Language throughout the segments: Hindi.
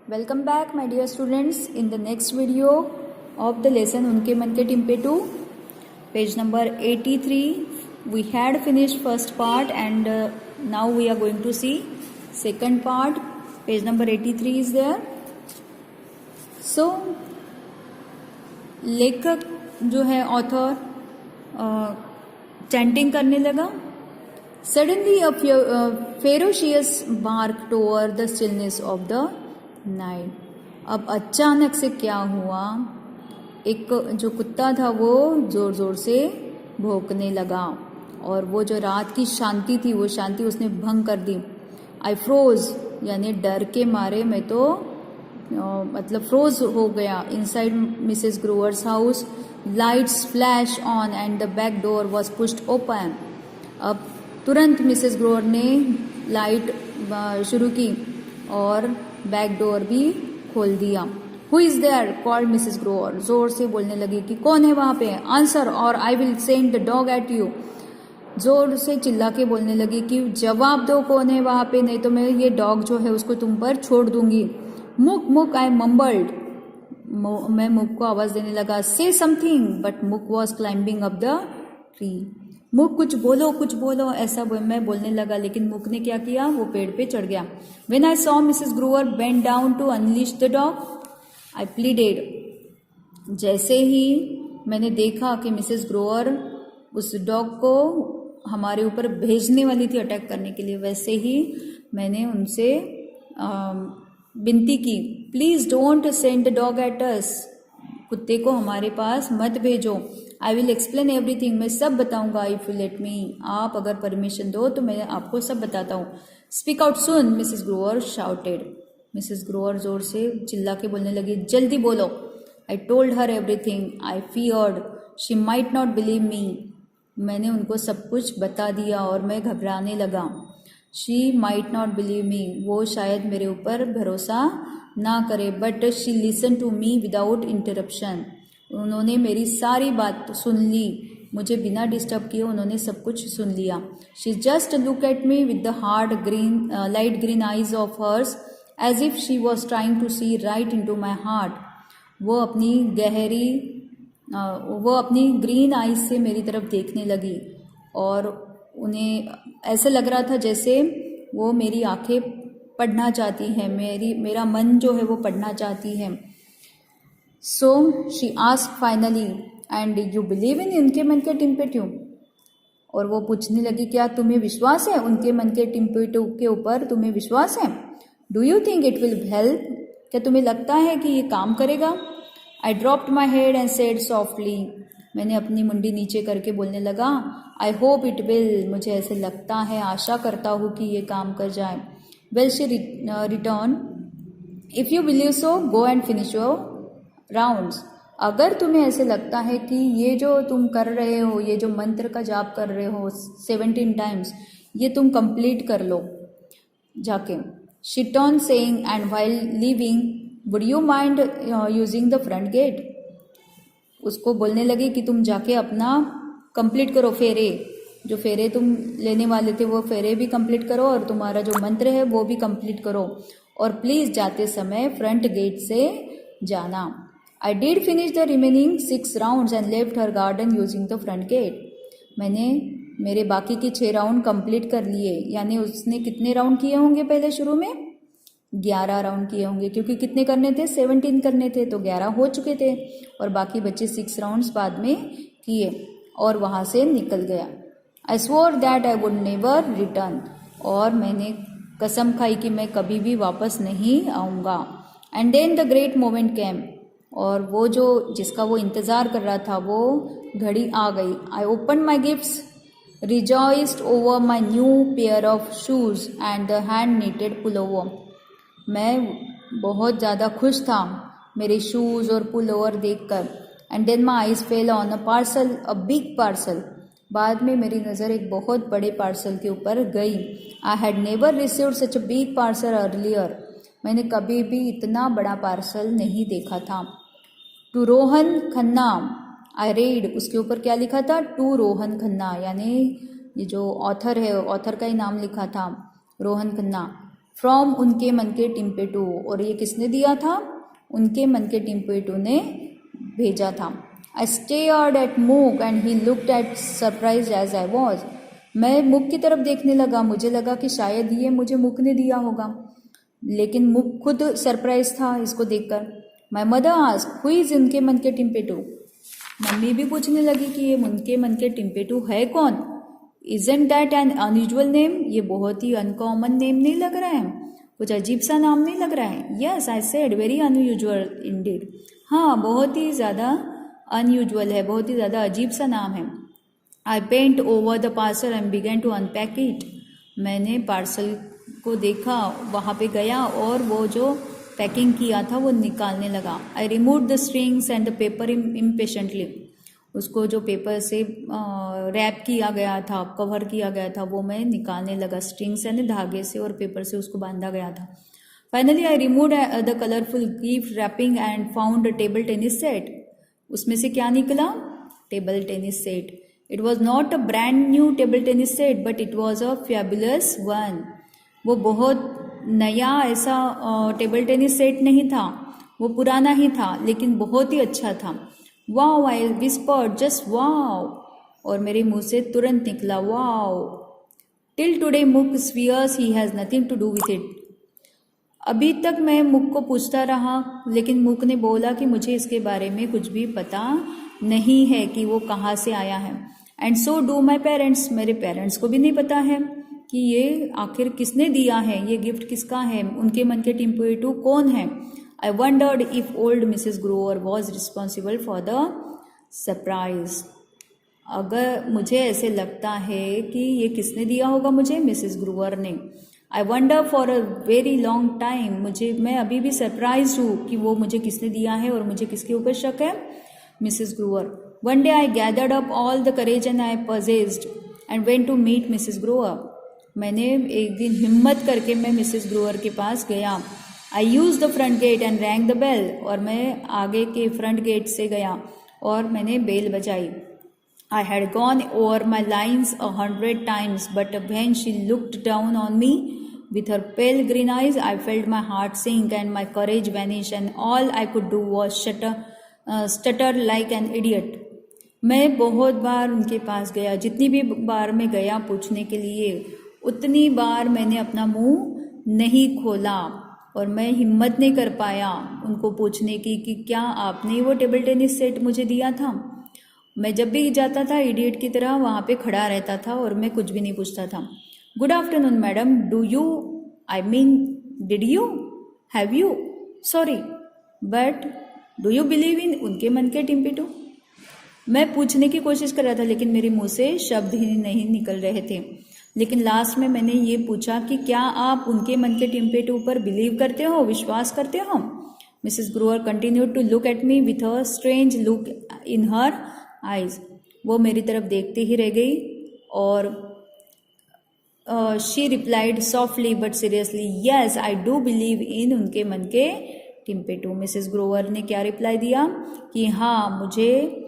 Welcome back my dear students in the next video of the lesson उनके मन के टिम्पे 2 page number 83 we had finished first part and now we are going to see second part page number 83 is there. So लेखक जो है ऑथर चैंटिंग करने लगा. Suddenly a ferocious bark tore the stillness of the night. अब अचानक से क्या हुआ, एक जो कुत्ता था वो जोर जोर से भौंकने लगा और वो जो रात की शांति थी वो शांति उसने भंग कर दी. आई फ्रोज यानी डर के मारे मैं तो मतलब फ्रोज हो गया. Inside Mrs growers house lights flash on and the back door was pushed open. अब तुरंत मिसेस ग्रोवर ने लाइट शुरू की और बैक डोर भी खोल दिया. Who is there called Mrs Grover. जोर से बोलने लगी कि कौन है वहां पे. आंसर और I will send the dog at you. जोर से चिल्ला के बोलने लगी कि जवाब दो कौन है वहां पे, नहीं तो मैं ये डॉग जो है उसको तुम पर छोड़ दूंगी. मुक मुक आई मम्बल्ड. मैं मुक को आवाज देने लगा. से समथिंग बट मुक was climbing up the tree. मुक कुछ बोलो ऐसा मैं बोलने लगा लेकिन मुक ने क्या किया, वो पेड़ पे चढ़ गया. When I saw Mrs Grover bend down to unleash the dog I pleaded. जैसे ही मैंने देखा कि मिसेस ग्रोवर उस डॉग को हमारे ऊपर भेजने वाली थी अटैक करने के लिए, वैसे ही मैंने उनसे विनती की, please don't send the dog at us. कुत्ते को हमारे पास मत भेजो. I will explain everything. मैं सब बताऊंगा इफ यू लेट मी. आप अगर परमिशन दो तो मैं आपको सब बताता हूँ. Speak out soon Mrs Grover shouted. Mrs Grover जोर से चिल्ला के बोलने लगी, जल्दी बोलो. I told her everything. I feared she might not believe मी. मैंने उनको सब कुछ बता दिया और मैं घबराने लगा. She might not believe me, वो शायद मेरे ऊपर भरोसा ना करे. But she listen to me without interruption. उन्होंने मेरी सारी बात सुन ली, मुझे बिना डिस्टर्ब किए उन्होंने सब कुछ सुन लिया. She just look at me with the hard green light green eyes of hers as if she was trying to see right into my heart. वो अपनी ग्रीन आईज से मेरी तरफ देखने लगी और उन्हें ऐसे लग रहा था जैसे वो मेरी आंखें पढ़ना चाहती है, मेरा मन जो है वो पढ़ना चाहती है. So she ask finally and you believe in उनके मन के टिम्पेट्यू. और वो पूछने लगी, क्या तुम्हें विश्वास है उनके मन के टिम्पेट्यू के ऊपर, तुम्हें विश्वास है. Do you think it will help, क्या तुम्हें लगता है कि ये काम करेगा. I dropped my head and said softly. मैंने अपनी मुंडी नीचे करके बोलने लगा, आई होप इट विल, मुझे ऐसे लगता है, आशा करता हूँ कि ये काम कर जाए. Well she return, if you believe so go and finish your rounds. अगर तुम्हें ऐसे लगता है कि ये जो तुम कर रहे हो, ये जो मंत्र का जाप कर रहे हो 17 टाइम्स, ये तुम कंप्लीट कर लो जाके. She turn saying and while leaving would you mind using the front gate. उसको बोलने लगी कि तुम जाके अपना कंप्लीट करो फेरे, जो फेरे तुम लेने वाले थे वो फेरे भी कंप्लीट करो और तुम्हारा जो मंत्र है वो भी कंप्लीट करो और प्लीज जाते समय फ्रंट गेट से जाना. I did finish the remaining 6 rounds and left her garden using the front gate. मैंने मेरे बाकी के 6 राउंड कंप्लीट कर लिए. यानी उसने कितने राउंड किए होंगे पहले शुरू में, 11 राउंड किए होंगे, क्योंकि कितने करने थे, 17 करने थे, तो 11 हो चुके थे और बाकी बचे 6 राउंड्स बाद में किए और वहाँ से निकल गया. I swore that I would never return. और मैंने कसम खाई कि मैं कभी भी वापस नहीं आऊँगा. And then the great moment came. और वो जो जिसका वो इंतज़ार कर रहा था वो घड़ी आ गई. I open my gifts, rejoiced over my new pair of shoes and the hand needed pullover. मैं बहुत ज़्यादा खुश था मेरे शूज़ और पुलोवर देखकर. And then my eyes fell on a parcel, a big parcel. बाद में मेरी नज़र एक बहुत बड़े पार्सल के ऊपर गई. I had never received such a big parcel earlier. मैंने कभी भी इतना बड़ा पार्सल नहीं देखा था. To Rohan Khanna I read. उसके ऊपर क्या लिखा था, टू रोहन खन्ना, यानी ये जो ऑथर है ऑथर का ही नाम लिखा था रोहन खन्ना. फ्रॉम उनके मन के टिम्पेटू, और ये किसने दिया था? उनके मन के टिम्पेटू ने भेजा था। I stared at Mook and he looked at surprise as I was. मैं मुक की तरफ देखने लगा, मुझे लगा कि शायद ये मुझे मुक ने दिया होगा, लेकिन मुक खुद सरप्राइज था इसको देखकर। My mother asked who is उनके मन के टिम्पेटू। मम्मी भी पूछने लगी कि ये उनके मन के टिम्पेटू है कौन? Isn't that N unusual name, ये बहुत ही अनकॉमन नेम नहीं लग रहा है, कुछ अजीब सा नाम नहीं लग रहा है? Yes I said very unusual Indeed. हाँ, बहुत ही ज़्यादा अनयूजुअल है, बहुत ही ज़्यादा अजीब सा नाम है। I bent over the parcel and began to unpack it. मैंने पार्सल को देखा, वहाँ पे गया और वो जो पैकिंग किया था वो निकालने लगा। आई remove the strings and the paper impatiently. उसको जो पेपर से रैप किया गया था, कवर किया गया था, वो मैं निकालने लगा। स्ट्रिंग्स यानी धागे से और पेपर से उसको बांधा गया था। Finally I remove the colourful gift wrapping and found a table tennis set. उसमें से क्या निकला? Table tennis set. It was not a brand new table tennis set but it was a fabulous one. वो बहुत नया ऐसा टेबल टेनिस सेट नहीं था, वो पुराना ही था, लेकिन बहुत ही अच्छा था। वाओ, आई विस्पर्ड जस्ट वाओ, और मेरे मुंह से तुरंत निकला wow. Till today Mook swears he has nothing to do with it. अभी तक मैं मुक को पूछता रहा, लेकिन मुक ने बोला कि मुझे इसके बारे में कुछ भी पता नहीं है कि वो कहाँ से आया है। And so do my parents, मेरे पेरेंट्स को भी नहीं पता है कि ये आखिर किसने दिया है, ये गिफ्ट किसका है, उनके मन के टिम्पेटू कौन है। आई wandered if old Mrs Grover was responsible for the surprise. अगर मुझे ऐसे लगता है कि ये किसने दिया होगा मुझे, मिसेस ग्रोवर ने। I wonder for a very long time, मैं अभी भी सरप्राइज हूँ कि वो मुझे किसने दिया है और मुझे किसके ऊपर शक है, Mrs Grover. One day I gathered up all the courage and I possessed and went to meet Mrs Grover. मैंने एक दिन हिम्मत करके मैं मिसेस ग्रोवर के पास गया। I use the front gate and rang the bell, और मैं आगे के फ्रंट गेट से गया और मैंने बेल बजाई। I had gone over my lines 100 times, but when she looked down on me with her pale green eyes, I felt my heart sink and my courage vanish, and all I could do was stutter like an idiot. मैं बहुत बार उनके पास गया, जितनी भी बार मैं गया पूछने के लिए, उतनी बार मैंने अपना मुंह नहीं खोला और मैं हिम्मत नहीं कर पाया उनको पूछने की कि क्या आपने वो टेबल टेनिस सेट मुझे दिया था। मैं जब भी जाता था इडियट की तरह वहाँ पे खड़ा रहता था और मैं कुछ भी नहीं पूछता था। Good afternoon madam, do you, I mean did you, have you, sorry but do you believe in उनके मन के टिम्पेटू। मैं पूछने की कोशिश कर रहा था लेकिन मेरे मुंह से शब्द ही नहीं निकल रहे थे। लेकिन लास्ट में मैंने ये पूछा कि क्या आप उनके मन के टिम्पेटू पर बिलीव करते हो, विश्वास करते हो। Mrs Grover continued to look at me with a strange look in her eyes. वो मेरी तरफ देखते ही रह गई और she replied softly but seriously, yes I do believe in उनके मन के टिम्पेटू। मिसेस ग्रोवर ने क्या रिप्लाई दिया कि हाँ, मुझे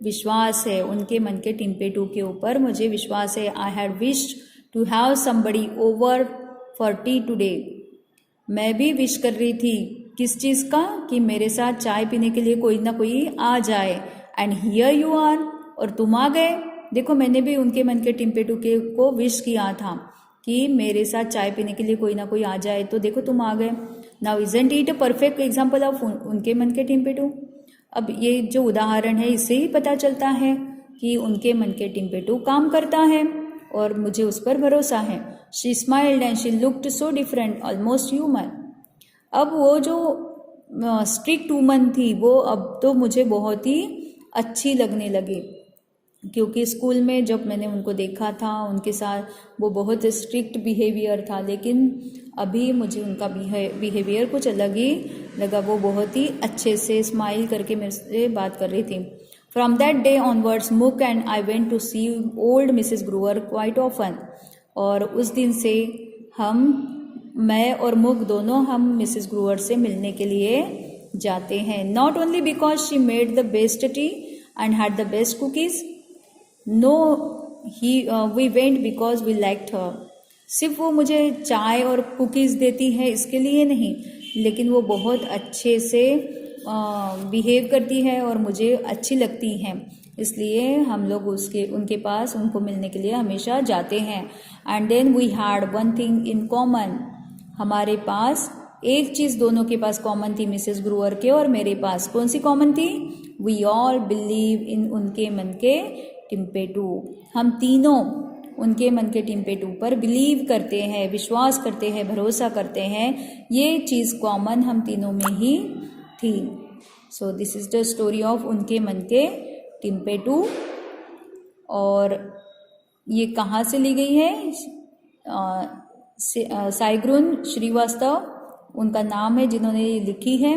विश्वास है उनके मन के टिम्पेटू के ऊपर, मुझे विश्वास है। I had wished to have somebody over for tea today. मैं भी विश कर रही थी किस चीज़ का, कि मेरे साथ चाय पीने के लिए कोई ना कोई आ जाए। एंड हियर यू आर, और तुम आ गए। देखो, मैंने भी उनके मन के टिम्पेटू के को विश किया था कि मेरे साथ चाय पीने के लिए कोई ना कोई आ जाए, तो देखो तुम आ गए। Now isn't it a perfect example of उनके मन के टिम्पेटू। अब ये जो उदाहरण है इससे ही पता चलता है कि उनके मन के टिम्पेटू काम करता है और मुझे उस पर भरोसा है। She smiled and she looked so different, almost human. अब वो जो स्ट्रिक्ट वूमन थी वो अब तो मुझे बहुत ही अच्छी लगने लगी, क्योंकि स्कूल में जब मैंने उनको देखा था उनके साथ वो बहुत स्ट्रिक्ट बिहेवियर था, लेकिन अभी मुझे उनका बिहेवियर कुछ अलग ही लगा। वो बहुत ही अच्छे से स्माइल करके मेरे से बात कर रही थी। From that day onwards Mook and I went to see old Mrs Grover quite often. और उस दिन से मैं और मुक दोनों हम मिसेस ग्रोवर से मिलने के लिए जाते हैं। Not only because she made the best tea and had the best cookies, no we went because we liked her. सिर्फ वो मुझे चाय और कुकीज़ देती है इसके लिए नहीं, लेकिन वो बहुत अच्छे से बिहेव करती है और मुझे अच्छी लगती हैं, इसलिए हम लोग उनके पास उनको मिलने के लिए हमेशा जाते हैं। And then we had one thing in common, हमारे पास एक चीज़ दोनों के पास कॉमन थी, मिसेस ग्रूअर के और मेरे पास। कौन सी कॉमन थी? वी ऑल बिलीव इन उनके मन के टिम्पेटू। हम तीनों उनके मन के टिम्पेटू पर बिलीव करते हैं, विश्वास करते हैं, भरोसा करते हैं। ये चीज़ कॉमन हम तीनों में ही थी। So this is the story of उनके मन के टिम्पेटू। और ये कहाँ से ली गई है? साइग्रुन श्रीवास्तव उनका नाम है जिन्होंने ये लिखी है।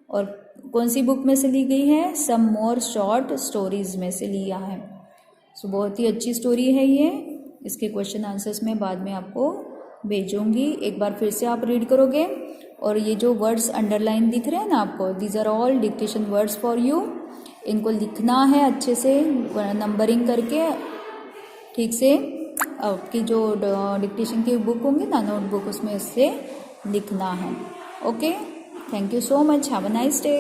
और कौन सी बुक में से ली गई है? सम मोर शॉर्ट स्टोरीज में से लिया है। सो बहुत ही अच्छी स्टोरी है ये। इसके क्वेश्चन आंसर्स मैं बाद में आपको भेजूंगी, एक बार फिर से आप रीड करोगे। और ये जो वर्ड्स अंडरलाइन दिख रहे हैं ना आपको, these are all dictation words for you. इनको लिखना है अच्छे से नंबरिंग करके, ठीक से। आपकी जो डिक्टेशन की बुक होंगी ना, नोटबुक, उसमें इससे लिखना है। Okay, thank you so much, have a nice day.